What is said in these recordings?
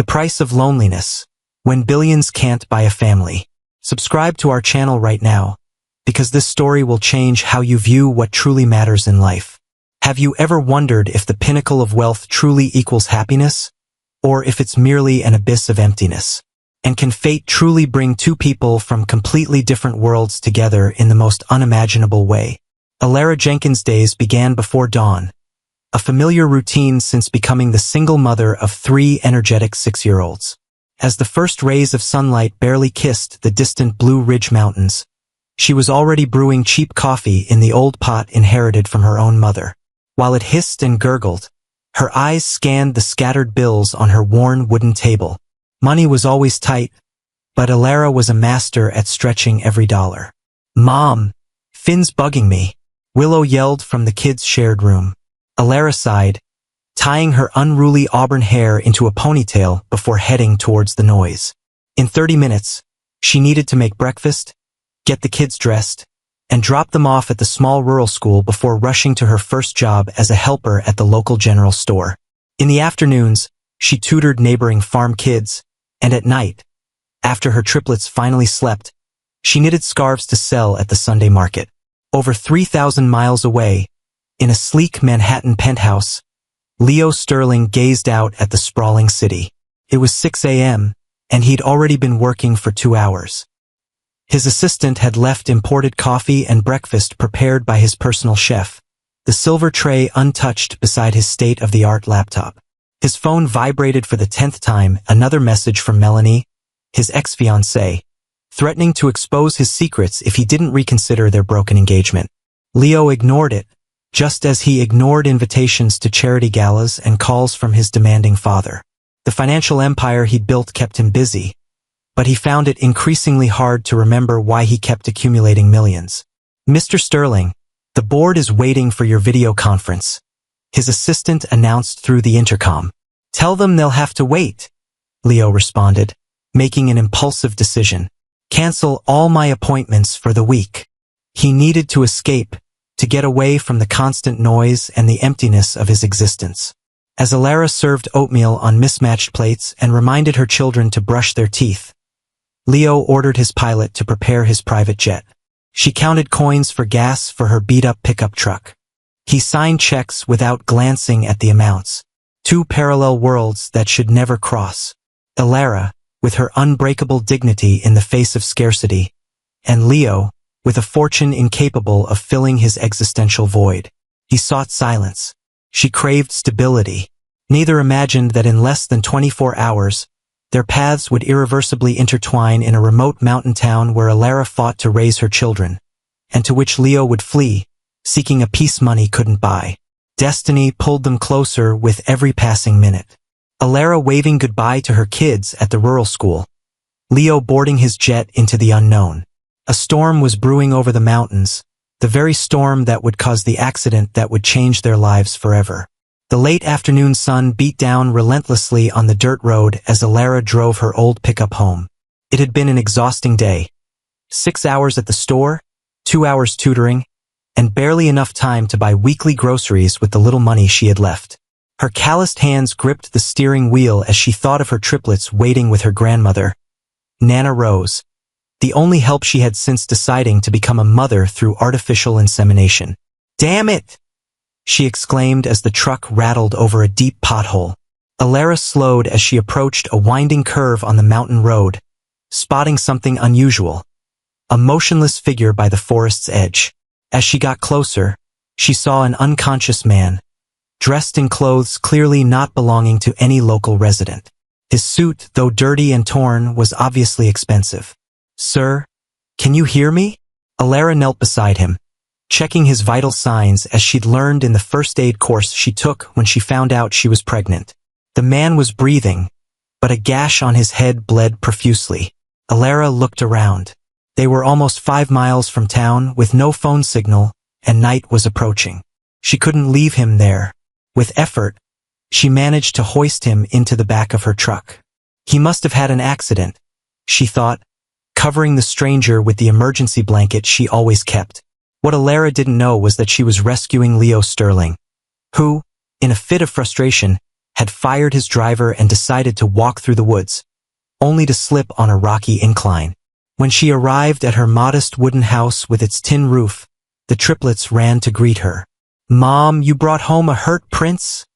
The Price of Loneliness, When Billions Can't Buy a Family. Subscribe to our channel right now, because this story will change how you view what truly matters in life. Have you ever wondered if the pinnacle of wealth truly equals happiness, or if it's merely an abyss of emptiness? And can fate truly bring two people from completely different worlds together in the most unimaginable way? Alara Jenkins' days began before dawn, a familiar routine since becoming the single mother of 3 energetic 6-year-olds. As the first rays of sunlight barely kissed the distant Blue Ridge Mountains, she was already brewing cheap coffee in the old pot inherited from her own mother. While it hissed and gurgled, her eyes scanned the scattered bills on her worn wooden table. Money was always tight, but Alara was a master at stretching every dollar. "Mom, Finn's bugging me," Willow yelled from the kids' shared room. Alara sighed, tying her unruly auburn hair into a ponytail before heading towards the noise. In 30 minutes, she needed to make breakfast, get the kids dressed, and drop them off at the small rural school before rushing to her first job as a helper at the local general store. In the afternoons, she tutored neighboring farm kids, and at night, after her triplets finally slept, she knitted scarves to sell at the Sunday market. Over 3,000 miles away, in a sleek Manhattan penthouse, Leo Sterling gazed out at the sprawling city. It was 6 a.m., and he'd already been working for 2 hours. His assistant had left imported coffee and breakfast prepared by his personal chef, the silver tray untouched beside his state-of-the-art laptop. His phone vibrated for the 10th time, another message from Melanie, his ex-fiancée, threatening to expose his secrets if he didn't reconsider their broken engagement. Leo ignored it, just as he ignored invitations to charity galas and calls from his demanding father. The financial empire he'd built kept him busy, but he found it increasingly hard to remember why he kept accumulating millions. "Mr. Sterling, the board is waiting for your video conference," his assistant announced through the intercom. "Tell them they'll have to wait," Leo responded, making an impulsive decision. "Cancel all my appointments for the week." He needed to escape, to get away from the constant noise and the emptiness of his existence. As Alara served oatmeal on mismatched plates and reminded her children to brush their teeth, Leo ordered his pilot to prepare his private jet. She counted coins for gas for her beat-up pickup truck. He signed checks without glancing at the amounts. 2 parallel worlds that should never cross. Alara, with her unbreakable dignity in the face of scarcity, and Leo, with a fortune incapable of filling his existential void. He sought silence. She craved stability. Neither imagined that in less than 24 hours, their paths would irreversibly intertwine in a remote mountain town where Alara fought to raise her children, and to which Leo would flee, seeking a peace money couldn't buy. Destiny pulled them closer with every passing minute. Alara waving goodbye to her kids at the rural school, Leo boarding his jet into the unknown. A storm was brewing over the mountains, the very storm that would cause the accident that would change their lives forever. The late afternoon sun beat down relentlessly on the dirt road as Alara drove her old pickup home. It had been an exhausting day. 6 hours at the store, 2 hours tutoring, and barely enough time to buy weekly groceries with the little money she had left. Her calloused hands gripped the steering wheel as she thought of her triplets waiting with her grandmother, Nana Rose, the only help she had since deciding to become a mother through artificial insemination. "Damn it!" she exclaimed as the truck rattled over a deep pothole. Alara slowed as she approached a winding curve on the mountain road, spotting something unusual, a motionless figure by the forest's edge. As she got closer, she saw an unconscious man, dressed in clothes clearly not belonging to any local resident. His suit, though dirty and torn, was obviously expensive. "Sir, can you hear me?" Alara knelt beside him, checking his vital signs as she'd learned in the first aid course she took when she found out she was pregnant. The man was breathing, but a gash on his head bled profusely. Alara looked around. They were almost 5 miles from town with no phone signal, and night was approaching. She couldn't leave him there. With effort, she managed to hoist him into the back of her truck. He must have had an accident, she thought, covering the stranger with the emergency blanket she always kept. What Alara didn't know was that she was rescuing Leo Sterling, who, in a fit of frustration, had fired his driver and decided to walk through the woods, only to slip on a rocky incline. When she arrived at her modest wooden house with its tin roof, the triplets ran to greet her. "Mom, you brought home a hurt prince?"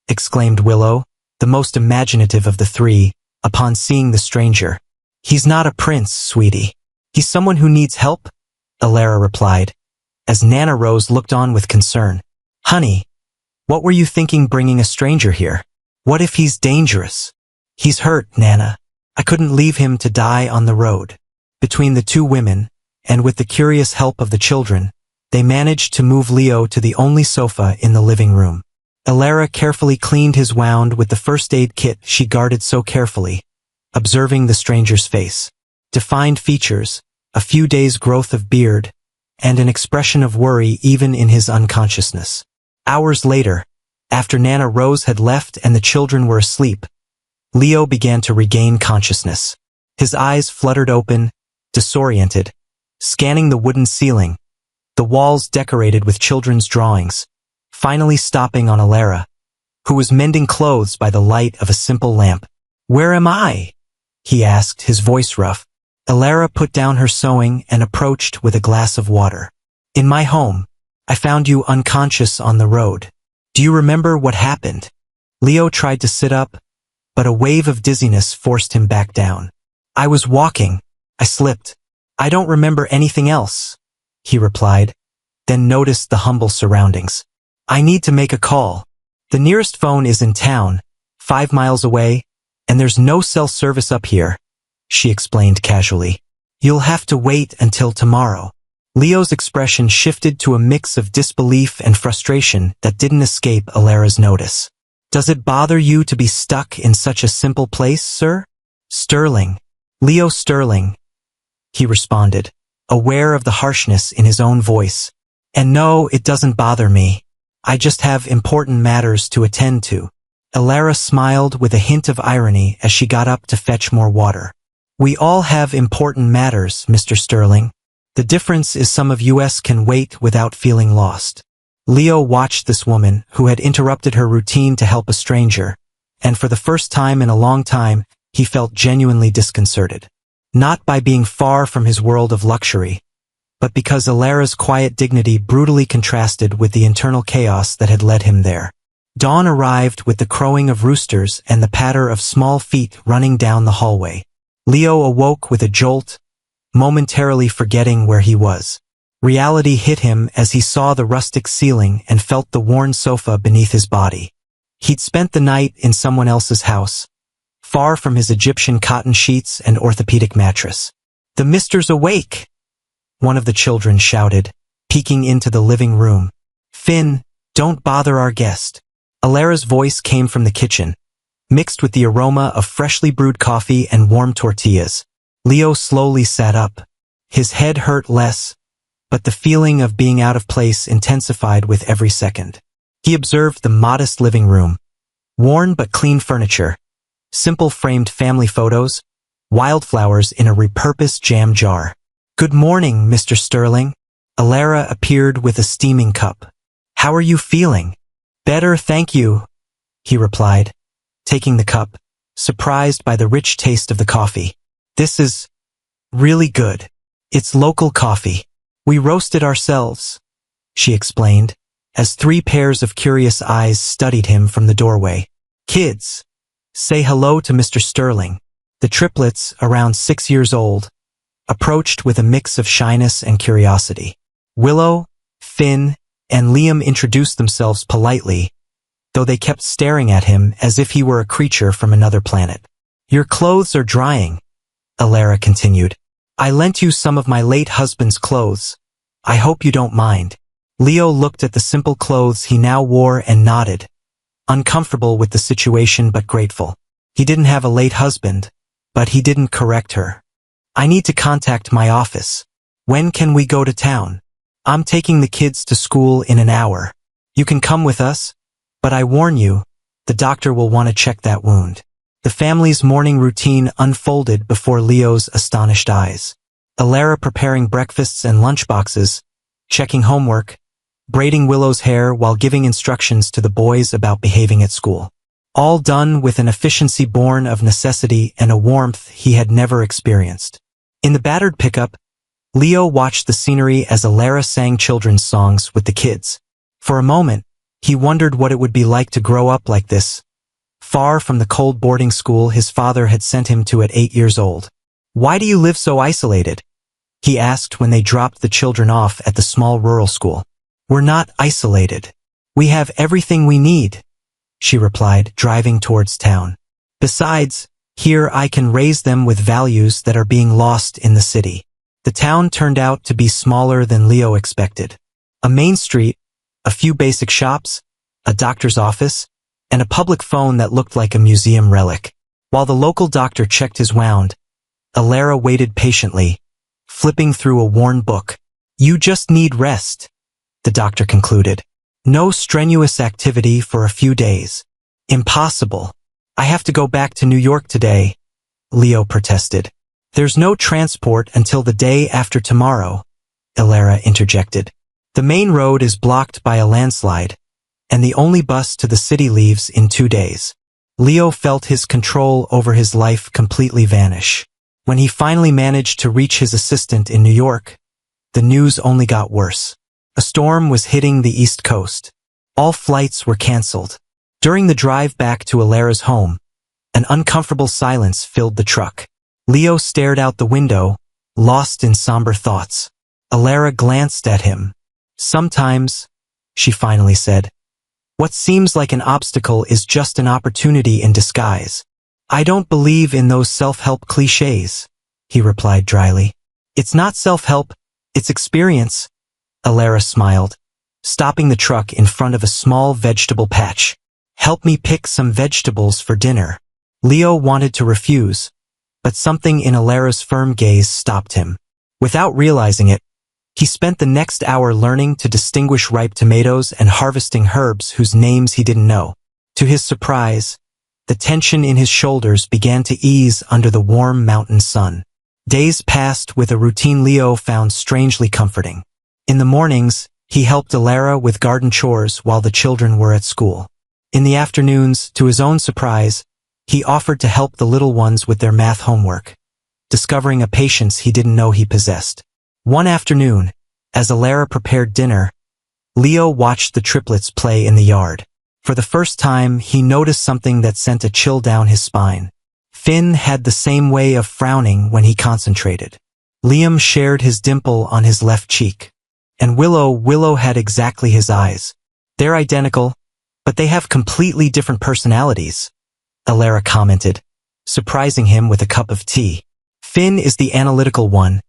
exclaimed Willow, the most imaginative of the three, upon seeing the stranger. "He's not a prince, sweetie. He's someone who needs help," Alara replied, as Nana Rose looked on with concern. "Honey, what were you thinking bringing a stranger here? What if he's dangerous?" "He's hurt, Nana. I couldn't leave him to die on the road." Between the two women, and with the curious help of the children, they managed to move Leo to the only sofa in the living room. Alara carefully cleaned his wound with the first aid kit she guarded so carefully, observing the stranger's face. Defined features, a few days' growth of beard, and an expression of worry even in his unconsciousness. Hours later, after Nana Rose had left and the children were asleep, Leo began to regain consciousness. His eyes fluttered open, disoriented, scanning the wooden ceiling, the walls decorated with children's drawings, finally stopping on Alara, who was mending clothes by the light of a simple lamp. "Where am I?" he asked, his voice rough. Alara put down her sewing and approached with a glass of water. "In my home. I found you unconscious on the road. Do you remember what happened?" Leo tried to sit up, but a wave of dizziness forced him back down. "I was walking. I slipped. I don't remember anything else," he replied, then noticed the humble surroundings. "I need to make a call. The nearest phone is in town, 5 miles away, and there's no cell service up here," she explained casually. "You'll have to wait until tomorrow." Leo's expression shifted to a mix of disbelief and frustration that didn't escape Alara's notice. "Does it bother you to be stuck in such a simple place, sir?" "Sterling. Leo Sterling," he responded, aware of the harshness in his own voice. "And no, it doesn't bother me. I just have important matters to attend to." Alara smiled with a hint of irony as she got up to fetch more water. "We all have important matters, Mr. Sterling. The difference is some of us can wait without feeling lost." Leo watched this woman who had interrupted her routine to help a stranger, and for the first time in a long time, he felt genuinely disconcerted. Not by being far from his world of luxury, but because Alara's quiet dignity brutally contrasted with the internal chaos that had led him there. Dawn arrived with the crowing of roosters and the patter of small feet running down the hallway. Leo awoke with a jolt, momentarily forgetting where he was. Reality hit him as he saw the rustic ceiling and felt the worn sofa beneath his body. He'd spent the night in someone else's house, far from his Egyptian cotton sheets and orthopedic mattress. "The mister's awake!" one of the children shouted, peeking into the living room. "Finn, don't bother our guest." Alara's voice came from the kitchen, mixed with the aroma of freshly brewed coffee and warm tortillas. Leo slowly sat up. His head hurt less, but the feeling of being out of place intensified with every second. He observed the modest living room, worn but clean furniture, simple framed family photos, wildflowers in a repurposed jam jar. "Good morning, Mr. Sterling." Alara appeared with a steaming cup. "How are you feeling?" "Better, thank you," he replied, taking the cup, surprised by the rich taste of the coffee. "This is really good. It's local coffee. We roast it ourselves," she explained, as 3 pairs of curious eyes studied him from the doorway. "Kids, say hello to Mr. Sterling." The triplets, around 6 years old, approached with a mix of shyness and curiosity. Willow, Finn, and Liam introduced themselves politely, though they kept staring at him as if he were a creature from another planet. "Your clothes are drying," Alara continued. "I lent you some of my late husband's clothes. I hope you don't mind." Leo looked at the simple clothes he now wore and nodded, uncomfortable with the situation but grateful. He didn't have a late husband, but he didn't correct her. "I need to contact my office. When can we go to town? I'm taking the kids to school in an hour. You can come with us, but I warn you, the doctor will want to check that wound." The family's morning routine unfolded before Leo's astonished eyes. Alara preparing breakfasts and lunchboxes, checking homework, braiding Willow's hair while giving instructions to the boys about behaving at school. all done with an efficiency born of necessity and a warmth he had never experienced. In the battered pickup, Leo watched the scenery as Alara sang children's songs with the kids. For a moment, he wondered what it would be like to grow up like this, far from the cold boarding school his father had sent him to at 8 years old. "Why do you live so isolated?" he asked when they dropped the children off at the small rural school. "We're not isolated. We have everything we need," she replied, driving towards town. "Besides, here I can raise them with values that are being lost in the city." The town turned out to be smaller than Leo expected. A main street, a few basic shops, a doctor's office, and a public phone that looked like a museum relic. While the local doctor checked his wound, Alara waited patiently, flipping through a worn book. "You just need rest," the doctor concluded. "No strenuous activity for a few days." "Impossible. I have to go back to New York today," Leo protested. "There's no transport until the day after tomorrow," Alara interjected. "The main road is blocked by a landslide, and the only bus to the city leaves in 2 days. Leo felt his control over his life completely vanish. When he finally managed to reach his assistant in New York, the news only got worse. A storm was hitting the East Coast. All flights were canceled. During the drive back to Alara's home, an uncomfortable silence filled the truck. Leo stared out the window, lost in somber thoughts. Alara glanced at him. "Sometimes," she finally said, "what seems like an obstacle is just an opportunity in disguise." "I don't believe in those self-help cliches," he replied dryly. "It's not self-help, it's experience," Alara smiled, stopping the truck in front of a small vegetable patch. "Help me pick some vegetables for dinner." Leo wanted to refuse, but something in Alara's firm gaze stopped him. Without realizing it, he spent the next hour learning to distinguish ripe tomatoes and harvesting herbs whose names he didn't know. To his surprise, the tension in his shoulders began to ease under the warm mountain sun. Days passed with a routine Leo found strangely comforting. In the mornings, he helped Alara with garden chores while the children were at school. In the afternoons, to his own surprise, he offered to help the little ones with their math homework, discovering a patience he didn't know he possessed. One afternoon, as Alara prepared dinner, Leo watched the triplets play in the yard. For the first time, he noticed something that sent a chill down his spine. Finn had the same way of frowning when he concentrated. Liam shared his dimple on his left cheek. And Willow had exactly his eyes. "They're identical, but they have completely different personalities," Alara commented, surprising him with a cup of tea. "Finn is the analytical one,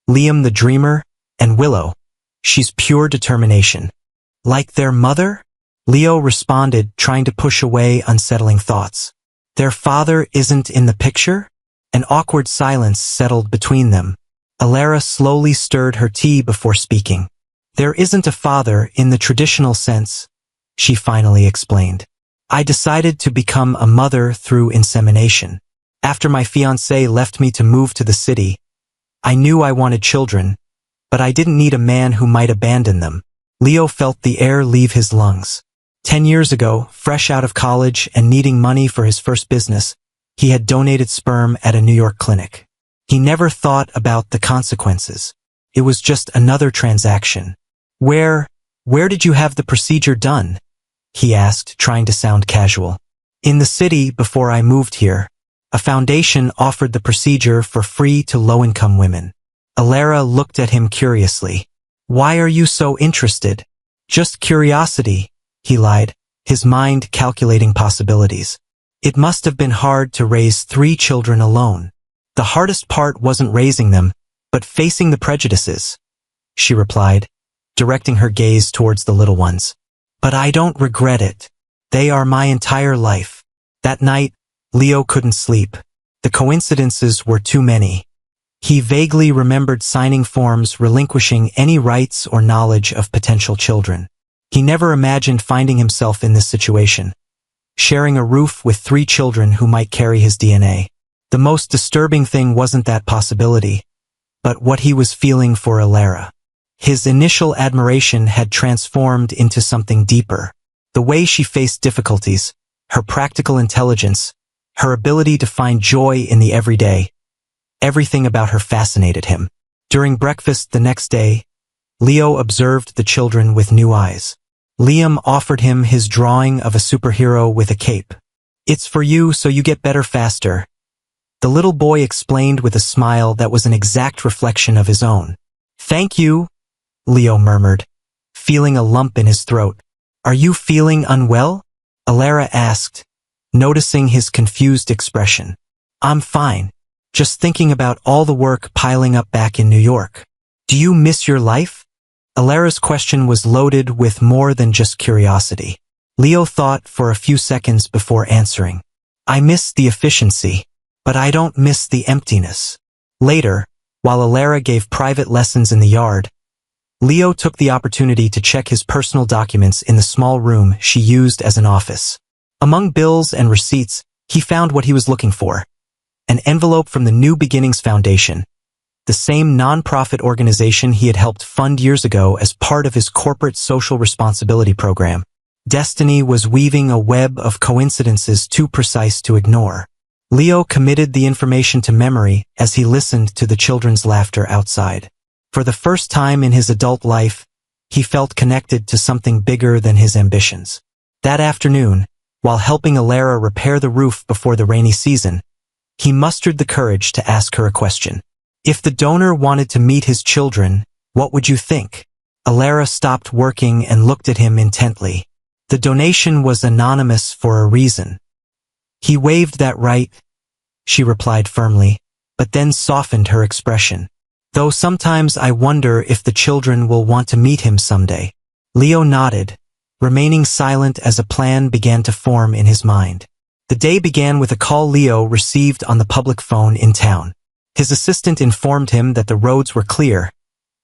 Liam the dreamer, and Willow, she's pure determination." "Like their mother?" Leo responded, trying to push away unsettling thoughts. "Their father isn't in the picture?" An awkward silence settled between them. Alara slowly stirred her tea before speaking. "There isn't a father in the traditional sense," she finally explained. "I decided to become a mother through insemination. After my fiancé left me to move to the city, I knew I wanted children, but I didn't need a man who might abandon them." Leo felt the air leave his lungs. 10 years ago, fresh out of college and needing money for his first business, he had donated sperm at a New York clinic. He never thought about the consequences. It was just another transaction. Where did you have the procedure done?" he asked, trying to sound casual. "In the city before I moved here. A foundation offered the procedure for free to low-income women." Alara looked at him curiously. "Why are you so interested?" "Just curiosity," he lied, his mind calculating possibilities. "It must have been hard to raise 3 children alone." "The hardest part wasn't raising them, but facing the prejudices," she replied, directing her gaze towards the little ones. "But I don't regret it. They are my entire life." That night, Leo couldn't sleep. The coincidences were too many. He vaguely remembered signing forms relinquishing any rights or knowledge of potential children. He never imagined finding himself in this situation, sharing a roof with 3 children who might carry his DNA. The most disturbing thing wasn't that possibility, but what he was feeling for Alara. His initial admiration had transformed into something deeper. The way she faced difficulties, her practical intelligence, her ability to find joy in the everyday. Everything about her fascinated him. During breakfast the next day, Leo observed the children with new eyes. Liam offered him his drawing of a superhero with a cape. "It's for you so you get better faster." The little boy explained with a smile that was an exact reflection of his own. "Thank you," Leo murmured, feeling a lump in his throat. "Are you feeling unwell?" Alara asked, noticing his confused expression. "I'm fine. Just thinking about all the work piling up back in New York." "Do you miss your life?" Alara's question was loaded with more than just curiosity. Leo thought for a few seconds before answering. "I miss the efficiency, but I don't miss the emptiness." Later, while Alara gave private lessons in the yard, Leo took the opportunity to check his personal documents in the small room she used as an office. Among bills and receipts, he found what he was looking for. An envelope from the New Beginnings Foundation, the same non-profit organization he had helped fund years ago as part of his corporate social responsibility program. Destiny was weaving a web of coincidences too precise to ignore. Leo committed the information to memory as he listened to the children's laughter outside. For the first time in his adult life, he felt connected to something bigger than his ambitions. That afternoon, while helping Alara repair the roof before the rainy season, he mustered the courage to ask her a question. "If the donor wanted to meet his children, what would you think?" Alara stopped working and looked at him intently. "The donation was anonymous for a reason." "He waived that right," she replied firmly, but then softened her expression. "Though sometimes I wonder if the children will want to meet him someday." Leo nodded, remaining silent as a plan began to form in his mind. The day began with a call Leo received on the public phone in town. His assistant informed him that the roads were clear,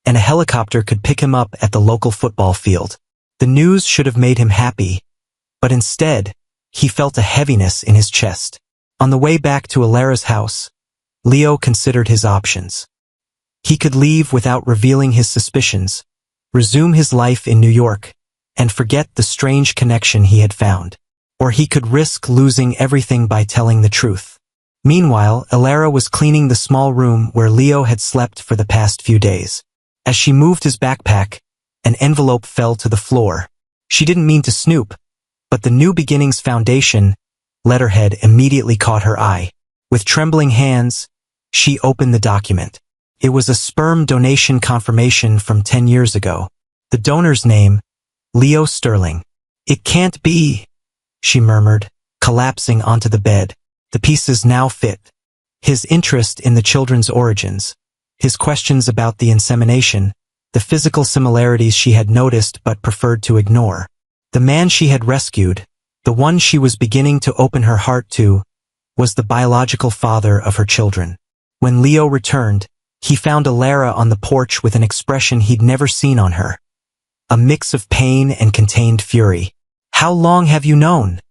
and a helicopter could pick him up at the local football field. The news should have made him happy, but instead, he felt a heaviness in his chest. On the way back to Alara's house, Leo considered his options. He could leave without revealing his suspicions, resume his life in New York, and forget the strange connection he had found. Or he could risk losing everything by telling the truth. Meanwhile, Alara was cleaning the small room where Leo had slept for the past few days. As she moved his backpack, an envelope fell to the floor. She didn't mean to snoop, but the New Beginnings Foundation letterhead immediately caught her eye. With trembling hands, she opened the document. It was a sperm donation confirmation from 10 years ago. The donor's name, Leo Sterling. "It can't be," she murmured, collapsing onto the bed. The pieces now fit. His interest in the children's origins, his questions about the insemination, the physical similarities she had noticed but preferred to ignore. The man she had rescued, the one she was beginning to open her heart to, was the biological father of her children. When Leo returned, he found Alara on the porch with an expression he'd never seen on her. A mix of pain and contained fury. "How long have you known?"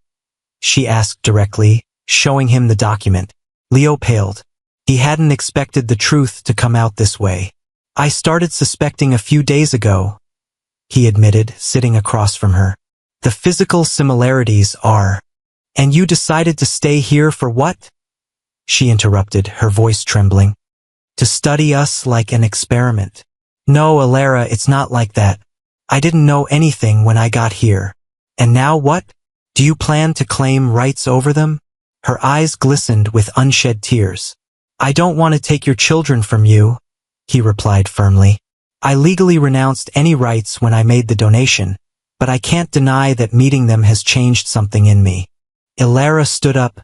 she asked directly, showing him the document. Leo paled. He hadn't expected the truth to come out this way. "I started suspecting a few days ago," he admitted, sitting across from her. "The physical similarities are." "And you decided to stay here for what?" she interrupted, her voice trembling. "To study us like an experiment." "No, Alara, it's not like that. I didn't know anything when I got here." "And now what? Do you plan to claim rights over them?" Her eyes glistened with unshed tears. "I don't want to take your children from you," he replied firmly. "I legally renounced any rights when I made the donation, but I can't deny that meeting them has changed something in me." Alara stood up,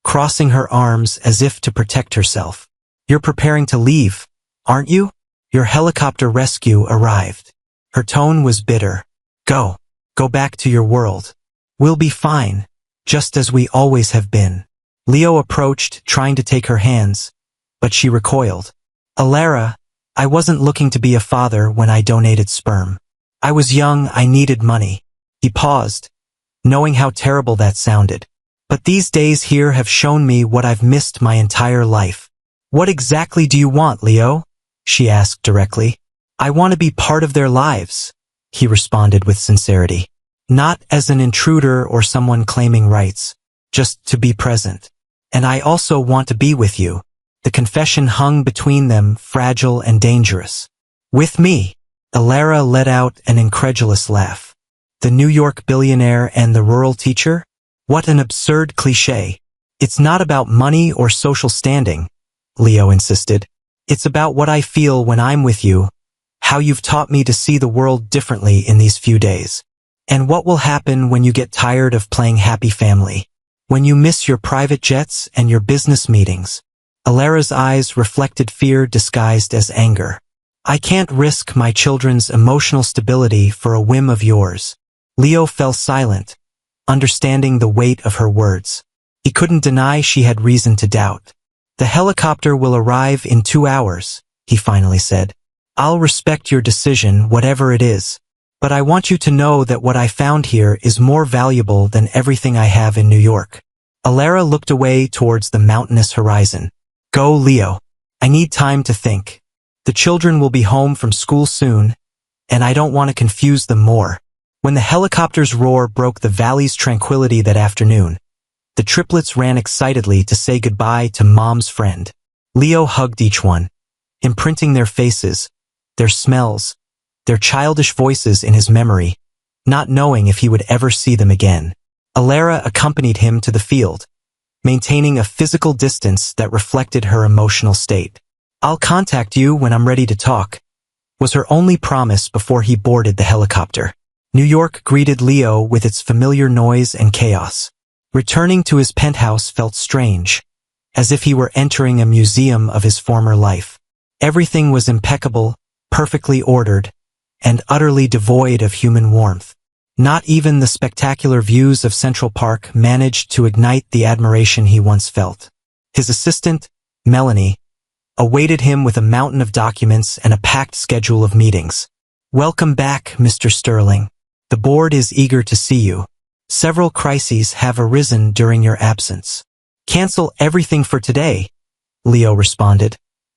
crossing her arms as if to protect herself. "You're preparing to leave, aren't you? Your helicopter rescue arrived." Her tone was bitter. Go back to your world. We'll be fine, just as we always have been." Leo approached, trying to take her hands, but she recoiled. "Alara, I wasn't looking to be a father when I donated sperm. I was young, I needed money." He paused, knowing how terrible that sounded. "But these days here have shown me what I've missed my entire life." "What exactly do you want, Leo?" she asked directly. "I want to be part of their lives," he responded with sincerity. Not as an intruder or someone claiming rights, just to be present. And I also want to be with you. The confession hung between them, fragile and dangerous. With me. Alara let out an incredulous laugh. The New York billionaire and the rural teacher? What an absurd cliché. It's not about money or social standing, Leo insisted. It's about what I feel when I'm with you, how you've taught me to see the world differently in these few days. And what will happen when you get tired of playing happy family? When you miss your private jets and your business meetings? Alara's eyes reflected fear disguised as anger. I can't risk my children's emotional stability for a whim of yours. Leo fell silent, understanding the weight of her words. He couldn't deny she had reason to doubt. The helicopter will arrive in 2 hours, he finally said. I'll respect your decision, whatever it is. But I want you to know that what I found here is more valuable than everything I have in New York. Alara looked away towards the mountainous horizon. Go, Leo. I need time to think. The children will be home from school soon, and I don't want to confuse them more. When the helicopter's roar broke the valley's tranquility that afternoon, the triplets ran excitedly to say goodbye to Mom's friend. Leo hugged each one, imprinting their faces, their smells, their childish voices in his memory, not knowing if he would ever see them again. Alara accompanied him to the field, maintaining a physical distance that reflected her emotional state. I'll contact you when I'm ready to talk, was her only promise before he boarded the helicopter. New York greeted Leo with its familiar noise and chaos. Returning to his penthouse felt strange, as if he were entering a museum of his former life. Everything was impeccable, perfectly ordered, and utterly devoid of human warmth. Not even the spectacular views of Central Park managed to ignite the admiration he once felt. His assistant, Melanie, awaited him with a mountain of documents and a packed schedule of meetings. Welcome back, Mr. Sterling. The board is eager to see you. Several crises have arisen during your absence. Cancel everything for today, Leo responded,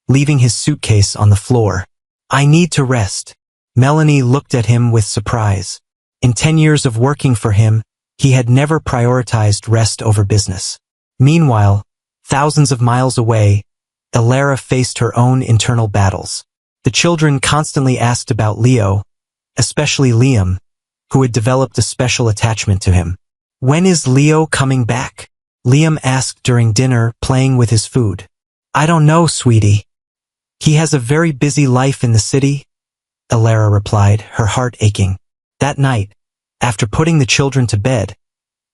leaving his suitcase on the floor. I need to rest. Melanie looked at him with surprise. In 10 years of working for him, he had never prioritized rest over business. Meanwhile, thousands of miles away, Alara faced her own internal battles. The children constantly asked about Leo, especially Liam, who had developed a special attachment to him. When is Leo coming back? Liam asked during dinner, playing with his food. I don't know, sweetie. He has a very busy life in the city, Alara replied, her heart aching. That night, after putting the children to bed,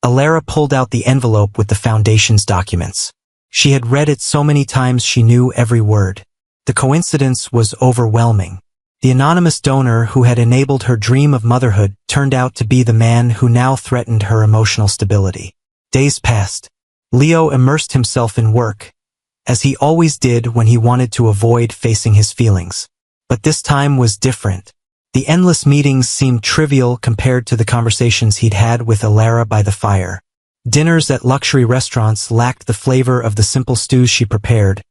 Alara pulled out the envelope with the foundation's documents. She had read it so many times she knew every word. The coincidence was overwhelming. The anonymous donor who had enabled her dream of motherhood turned out to be the man who now threatened her emotional stability. Days passed. Leo immersed himself in work, as he always did when he wanted to avoid facing his feelings. But this time was different. The endless meetings seemed trivial compared to the conversations he'd had with Alara by the fire. Dinners at luxury restaurants lacked the flavor of the simple stews she prepared,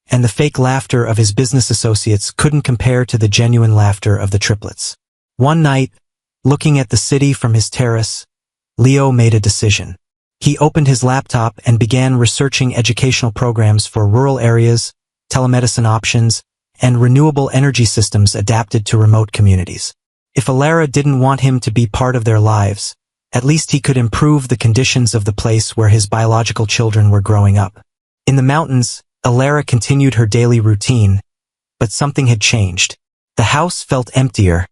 and the fake laughter of his business associates couldn't compare to the genuine laughter of the triplets. One night, looking at the city from his terrace, Leo made a decision. He opened his laptop and began researching educational programs for rural areas, telemedicine options, and renewable energy systems adapted to remote communities. If Alara didn't want him to be part of their lives, at least he could improve the conditions of the place where his biological children were growing up. In the mountains, Alara continued her daily routine, but something had changed. The house felt emptier,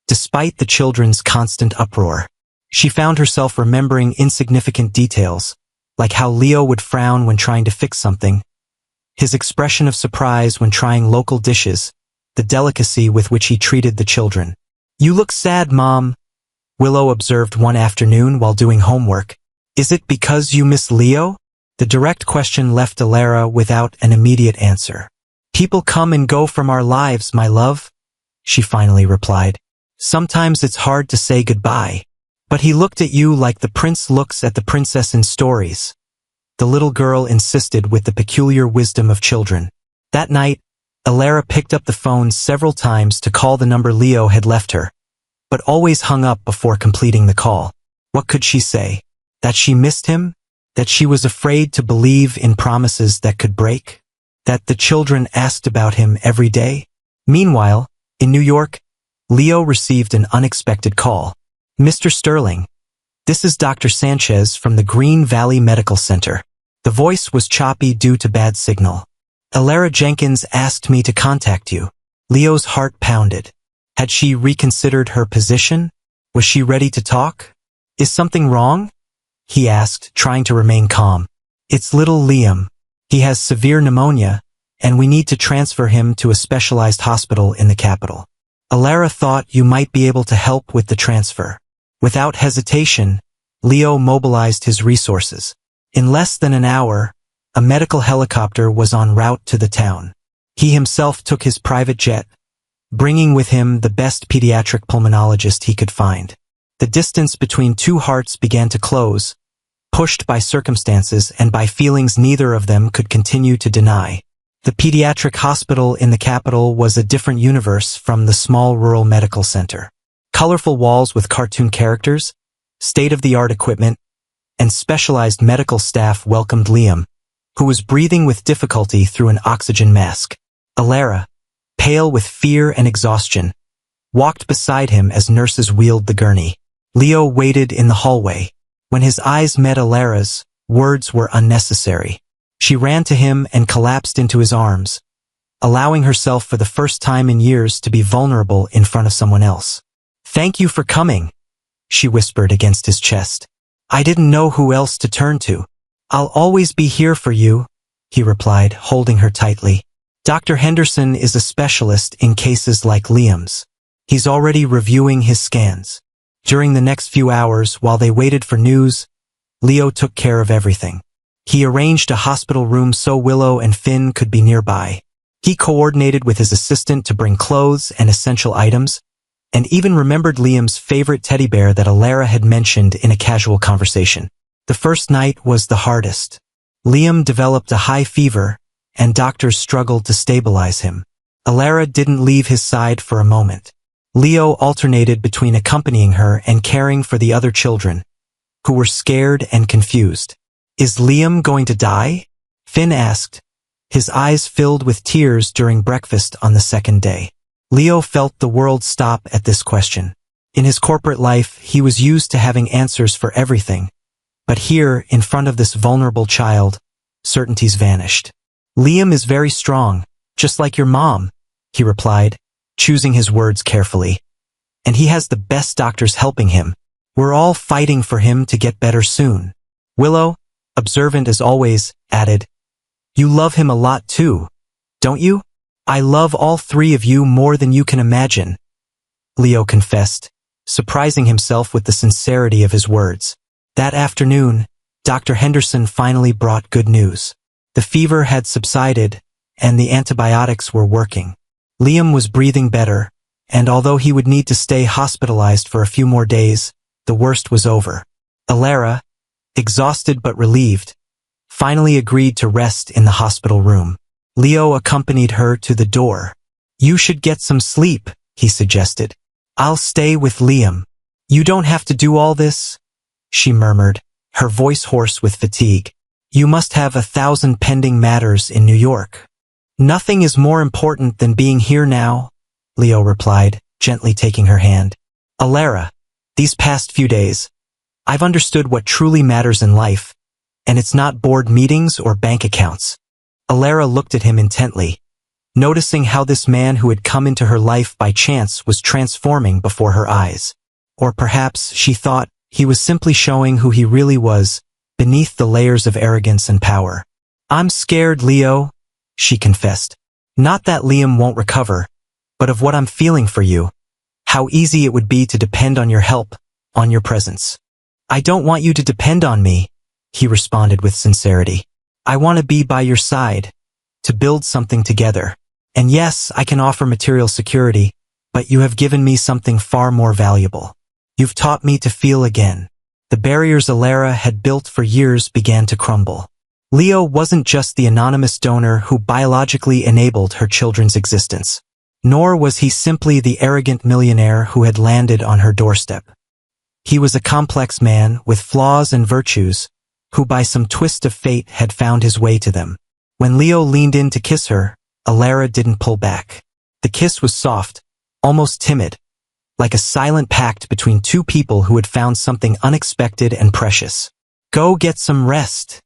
despite the children's constant uproar. She found herself remembering insignificant details, like how Leo would frown when trying to fix something, his expression of surprise when trying local dishes, the delicacy with which he treated the children. You look sad, Mom, Willow observed one afternoon while doing homework. Is it because you miss Leo? The direct question left Alara without an immediate answer. People come and go from our lives, my love, she finally replied. Sometimes it's hard to say goodbye. But he looked at you like the prince looks at the princess in stories, the little girl insisted with the peculiar wisdom of children. That night, Alara picked up the phone several times to call the number Leo had left her, but always hung up before completing the call. What could she say? That she missed him? That she was afraid to believe in promises that could break? That the children asked about him every day? Meanwhile, in New York, Leo received an unexpected call. Mr. Sterling, this is Dr. Sanchez from the Green Valley Medical Center. The voice was choppy due to bad signal. Alara Jenkins asked me to contact you. Leo's heart pounded. Had she reconsidered her position? Was she ready to talk? Is something wrong? He asked, trying to remain calm. It's little Liam. He has severe pneumonia, and we need to transfer him to a specialized hospital in the capital. Alara thought you might be able to help with the transfer. Without hesitation, Leo mobilized his resources. In less than an hour, a medical helicopter was en route to the town. He himself took his private jet, bringing with him the best pediatric pulmonologist he could find. The distance between two hearts began to close, pushed by circumstances and by feelings neither of them could continue to deny. The pediatric hospital in the capital was a different universe from the small rural medical center. Colorful walls with cartoon characters, state-of-the-art equipment, and specialized medical staff welcomed Liam, who was breathing with difficulty through an oxygen mask. Alara, pale with fear and exhaustion, walked beside him as nurses wheeled the gurney. Leo waited in the hallway. When his eyes met Alara's, words were unnecessary. She ran to him and collapsed into his arms, allowing herself for the first time in years to be vulnerable in front of someone else. "Thank you for coming," she whispered against his chest. "I didn't know who else to turn to." "I'll always be here for you," he replied, holding her tightly. "Dr. Henderson is a specialist in cases like Liam's. He's already reviewing his scans." During the next few hours, while they waited for news, Leo took care of everything. He arranged a hospital room so Willow and Finn could be nearby. He coordinated with his assistant to bring clothes and essential items, and even remembered Liam's favorite teddy bear that Alara had mentioned in a casual conversation. The first night was the hardest. Liam developed a high fever, and doctors struggled to stabilize him. Alara didn't leave his side for a moment. Leo alternated between accompanying her and caring for the other children, who were scared and confused. "Is Liam going to die?" Finn asked, his eyes filled with tears during breakfast on the second day. Leo felt the world stop at this question. In his corporate life, he was used to having answers for everything, but here, in front of this vulnerable child, certainties vanished. "Liam is very strong, just like your mom," he replied, choosing his words carefully. "And he has the best doctors helping him. We're all fighting for him to get better soon." Willow, observant as always, added, "You love him a lot too, don't you?" "I love all three of you more than you can imagine," Leo confessed, surprising himself with the sincerity of his words. That afternoon, Dr. Henderson finally brought good news. The fever had subsided, and the antibiotics were working. Liam was breathing better, and although he would need to stay hospitalized for a few more days, the worst was over. Alara, exhausted but relieved, finally agreed to rest in the hospital room. Leo accompanied her to the door. "You should get some sleep," he suggested. "I'll stay with Liam." "You don't have to do all this," she murmured, her voice hoarse with fatigue. "You must have 1,000 pending matters in New York." "Nothing is more important than being here now," Leo replied, gently taking her hand. "Alara, these past few days, I've understood what truly matters in life, and it's not board meetings or bank accounts." Alara looked at him intently, noticing how this man who had come into her life by chance was transforming before her eyes. Or perhaps, she thought, he was simply showing who he really was, beneath the layers of arrogance and power. "I'm scared, Leo," she confessed. "Not that Liam won't recover, but of what I'm feeling for you. How easy it would be to depend on your help, on your presence." "I don't want you to depend on me," he responded with sincerity. "I want to be by your side, to build something together. And yes, I can offer material security, but you have given me something far more valuable. You've taught me to feel again." The barriers Alara had built for years began to crumble. Leo wasn't just the anonymous donor who biologically enabled her children's existence. Nor was he simply the arrogant millionaire who had landed on her doorstep. He was a complex man with flaws and virtues, who by some twist of fate had found his way to them. When Leo leaned in to kiss her, Alara didn't pull back. The kiss was soft, almost timid, like a silent pact between two people who had found something unexpected and precious. "Go get some rest,"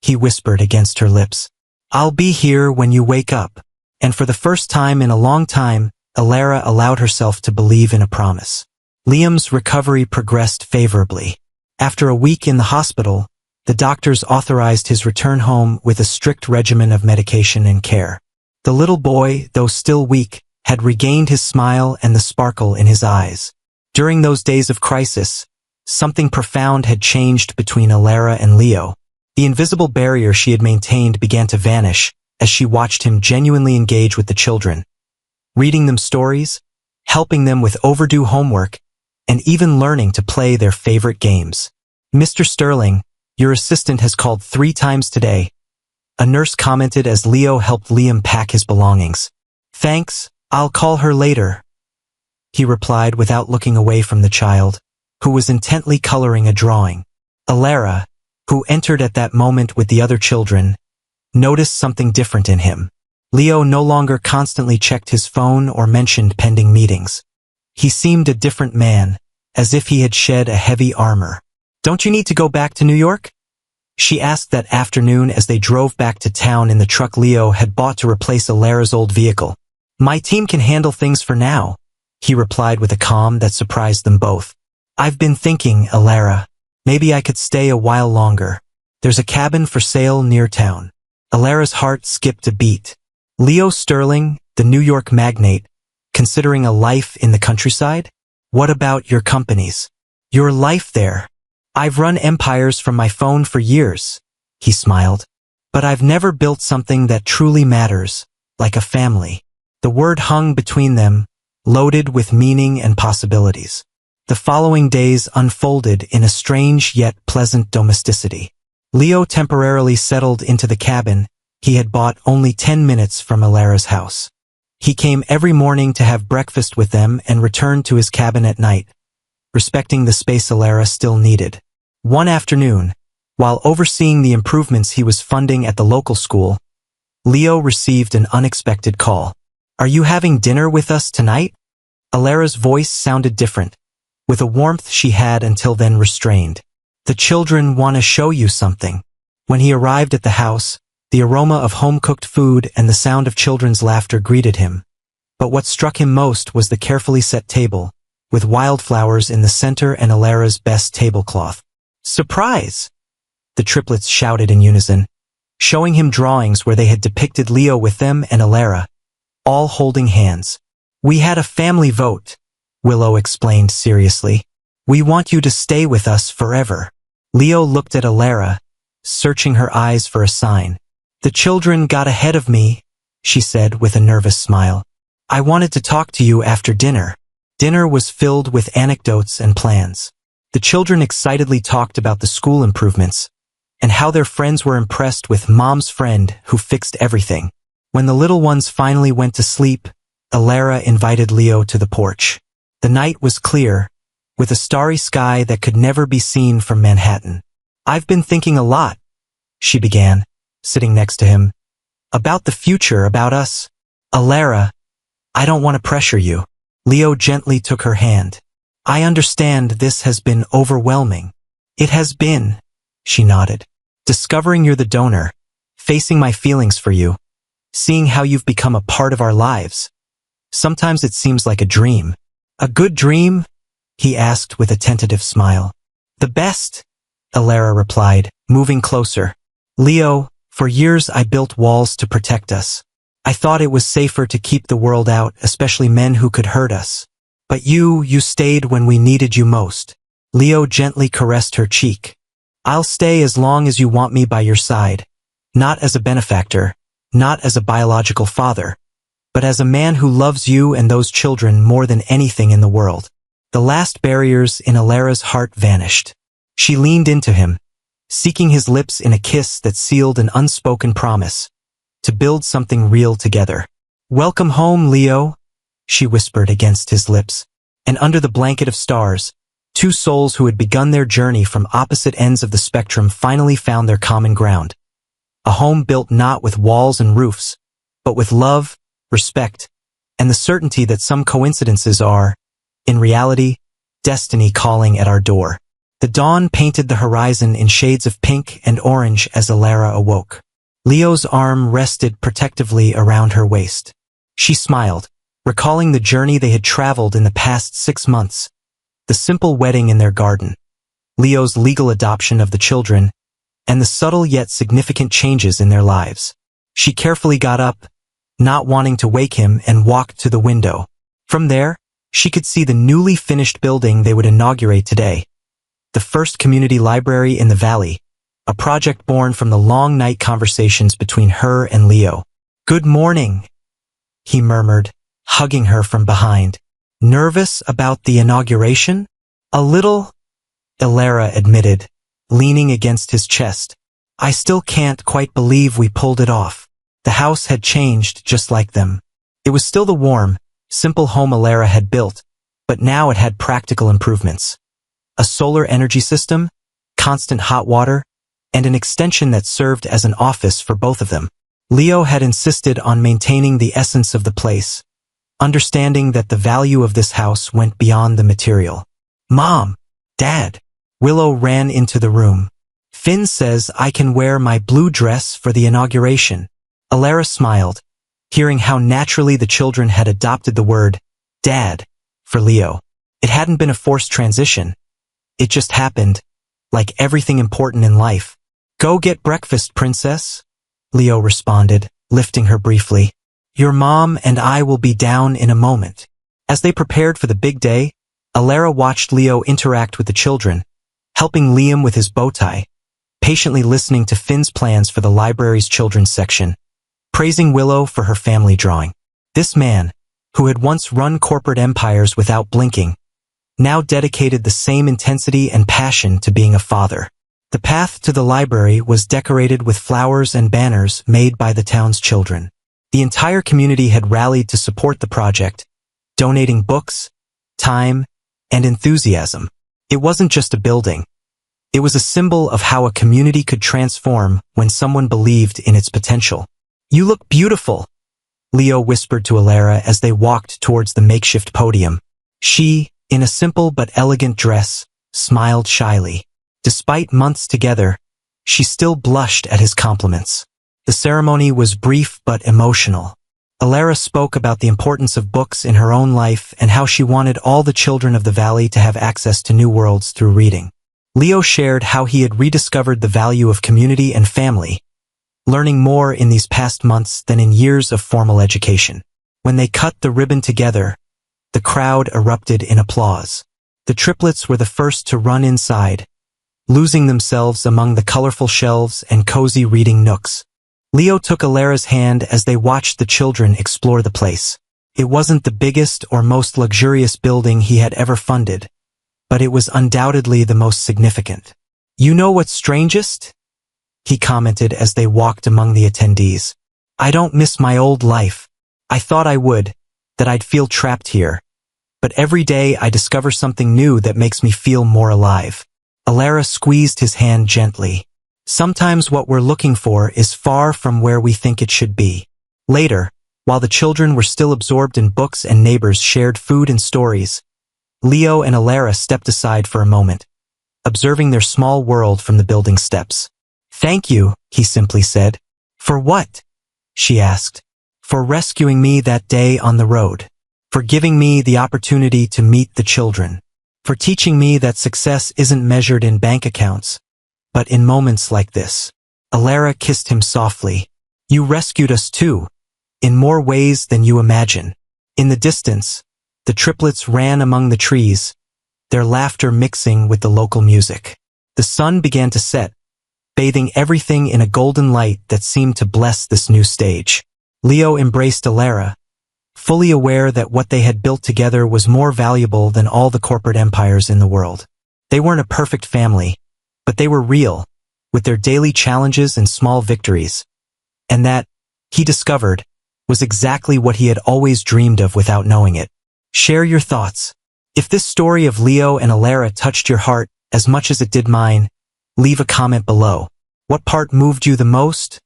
he whispered against her lips. "I'll be here when you wake up." And for the first time in a long time, Alara allowed herself to believe in a promise. Liam's recovery progressed favorably. After a week in the hospital, the doctors authorized his return home with a strict regimen of medication and care. The little boy, though still weak, had regained his smile and the sparkle in his eyes. During those days of crisis, something profound had changed between Alara and Leo. The invisible barrier she had maintained began to vanish as she watched him genuinely engage with the children, reading them stories, helping them with overdue homework, and even learning to play their favorite games. "Mr. Sterling, your assistant has called 3 times today," a nurse commented as Leo helped Liam pack his belongings. "Thanks, I'll call her later," he replied without looking away from the child, who was intently coloring a drawing. Alara, who entered at that moment with the other children, noticed something different in him. Leo no longer constantly checked his phone or mentioned pending meetings. He seemed a different man, as if he had shed a heavy armor. "Don't you need to go back to New York?" she asked that afternoon as they drove back to town in the truck Leo had bought to replace Alara's old vehicle. "My team can handle things for now," he replied with a calm that surprised them both. "I've been thinking, Alara, maybe I could stay a while longer. There's a cabin for sale near town." Alara's heart skipped a beat. Leo Sterling, the New York magnate, considering a life in the countryside? "What about your companies? Your life there?" "I've run empires from my phone for years," he smiled. "But I've never built something that truly matters, like a family." The word hung between them, loaded with meaning and possibilities. The following days unfolded in a strange yet pleasant domesticity. Leo temporarily settled into the cabin he had bought only 10 minutes from Alara's house. He came every morning to have breakfast with them and returned to his cabin at night, respecting the space Alara still needed. One afternoon, while overseeing the improvements he was funding at the local school, Leo received an unexpected call. "Are you having dinner with us tonight?" Alara's voice sounded different, with a warmth she had until then restrained. "The children want to show you something." When he arrived at the house, the aroma of home-cooked food and the sound of children's laughter greeted him. But what struck him most was the carefully set table, with wildflowers in the center and Alara's best tablecloth. "Surprise!" the triplets shouted in unison, showing him drawings where they had depicted Leo with them and Alara, all holding hands. "We had a family vote," Willow explained seriously. "We want you to stay with us forever." Leo looked at Alara, searching her eyes for a sign. "The children got ahead of me," she said with a nervous smile. "I wanted to talk to you after dinner." Dinner was filled with anecdotes and plans. The children excitedly talked about the school improvements and how their friends were impressed with Mom's friend who fixed everything. When the little ones finally went to sleep, Alara invited Leo to the porch. The night was clear, with a starry sky that could never be seen from Manhattan. "I've been thinking a lot," she began, sitting next to him, "about the future, about us." "Alara, I don't want to pressure you." Leo gently took her hand. "I understand this has been overwhelming." "It has been," she nodded. "Discovering you're the donor, facing my feelings for you, seeing how you've become a part of our lives. Sometimes it seems like a dream." "A good dream?" he asked with a tentative smile. "The best," Alara replied, moving closer. "Leo, for years I built walls to protect us. I thought it was safer to keep the world out, especially men who could hurt us. But you stayed when we needed you most." Leo gently caressed her cheek. "I'll stay as long as you want me by your side. Not as a benefactor, not as a biological father, but as a man who loves you and those children more than anything in the world." The last barriers in Alara's heart vanished. She leaned into him, seeking his lips in a kiss that sealed an unspoken promise to build something real together. "Welcome home, Leo," she whispered against his lips. And under the blanket of stars, Two souls who had begun their journey from opposite ends of the spectrum finally found their common ground. A home built not with walls and roofs, but with love, respect, and the certainty that some coincidences are, in reality, destiny calling at our door. The dawn painted the horizon in shades of pink and orange as Alara awoke. Leo's arm rested protectively around her waist. She smiled, recalling the journey they had traveled in the past 6 months. The simple wedding in their garden, Leo's legal adoption of the children, and the subtle yet significant changes in their lives. She carefully got up, not wanting to wake him, and walked to the window. From there, she could see the newly finished building they would inaugurate today. The first community library in the valley, a project born from the long night conversations between her and Leo. "Good morning," he murmured, hugging her from behind. "Nervous about the inauguration?" "A little," Alara admitted, leaning against his chest. "I still can't quite believe we pulled it off." The house had changed just like them. It was still the warm, simple home Alara had built, but now it had practical improvements. A solar energy system, constant hot water, and an extension that served as an office for both of them. Leo had insisted on maintaining the essence of the place, understanding that the value of this house went beyond the material. "Mom! Dad!" Willow ran into the room. "Finn says I can wear my blue dress for the inauguration." Alara smiled, hearing how naturally the children had adopted the word, "Dad," for Leo. It hadn't been a forced transition. It just happened, like everything important in life. "Go get breakfast, princess," Leo responded, lifting her briefly. "Your mom and I will be down in a moment." As they prepared for the big day, Alara watched Leo interact with the children, helping Liam with his bow tie, patiently listening to Finn's plans for the library's children's section, praising Willow for her family drawing. This man, who had once run corporate empires without blinking, now dedicated the same intensity and passion to being a father. The path to the library was decorated with flowers and banners made by the town's children. The entire community had rallied to support the project, donating books, time, and enthusiasm. It wasn't just a building. It was a symbol of how a community could transform when someone believed in its potential. "You look beautiful," Leo whispered to Alara as they walked towards the makeshift podium. She, in a simple but elegant dress, smiled shyly. Despite months together, she still blushed at his compliments. The ceremony was brief but emotional. Alara spoke about the importance of books in her own life and how she wanted all the children of the valley to have access to new worlds through reading. Leo shared how he had rediscovered the value of community and family, learning more in these past months than in years of formal education. When they cut the ribbon together, the crowd erupted in applause. The triplets were the first to run inside, losing themselves among the colorful shelves and cozy reading nooks. Leo took Alara's hand as they watched the children explore the place. It wasn't the biggest or most luxurious building he had ever funded, but it was undoubtedly the most significant. "You know what's strangest?" he commented as they walked among the attendees. "I don't miss my old life. I thought I would, that I'd feel trapped here. But every day I discover something new that makes me feel more alive." Alara squeezed his hand gently. "Sometimes what we're looking for is far from where we think it should be." Later, while the children were still absorbed in books and neighbors shared food and stories, Leo and Alara stepped aside for a moment, observing their small world from the building steps. "Thank you," he simply said. "For what?" she asked. "For rescuing me that day on the road. For giving me the opportunity to meet the children. For teaching me that success isn't measured in bank accounts, but in moments like this." Alara kissed him softly. "You rescued us too, in more ways than you imagine." In the distance, the triplets ran among the trees, their laughter mixing with the local music. The sun began to set, bathing everything in a golden light that seemed to bless this new stage. Leo embraced Alara, fully aware that what they had built together was more valuable than all the corporate empires in the world. They weren't a perfect family, but they were real, with their daily challenges and small victories. And that, he discovered, was exactly what he had always dreamed of without knowing it. Share your thoughts. If this story of Leo and Alara touched your heart as much as it did mine, leave a comment below. What part moved you the most?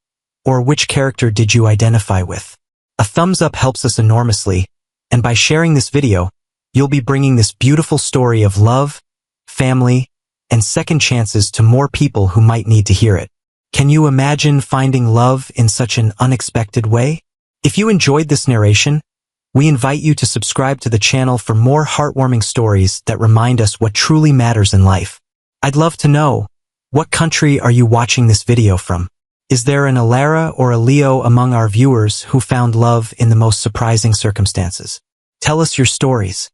Or which character did you identify with? A thumbs up helps us enormously, and by sharing this video, you'll be bringing this beautiful story of love, family, and second chances to more people who might need to hear it. Can you imagine finding love in such an unexpected way? If you enjoyed this narration, we invite you to subscribe to the channel for more heartwarming stories that remind us what truly matters in life. I'd love to know, what country are you watching this video from? Is there an Alara or a Leo among our viewers who found love in the most surprising circumstances? Tell us your stories.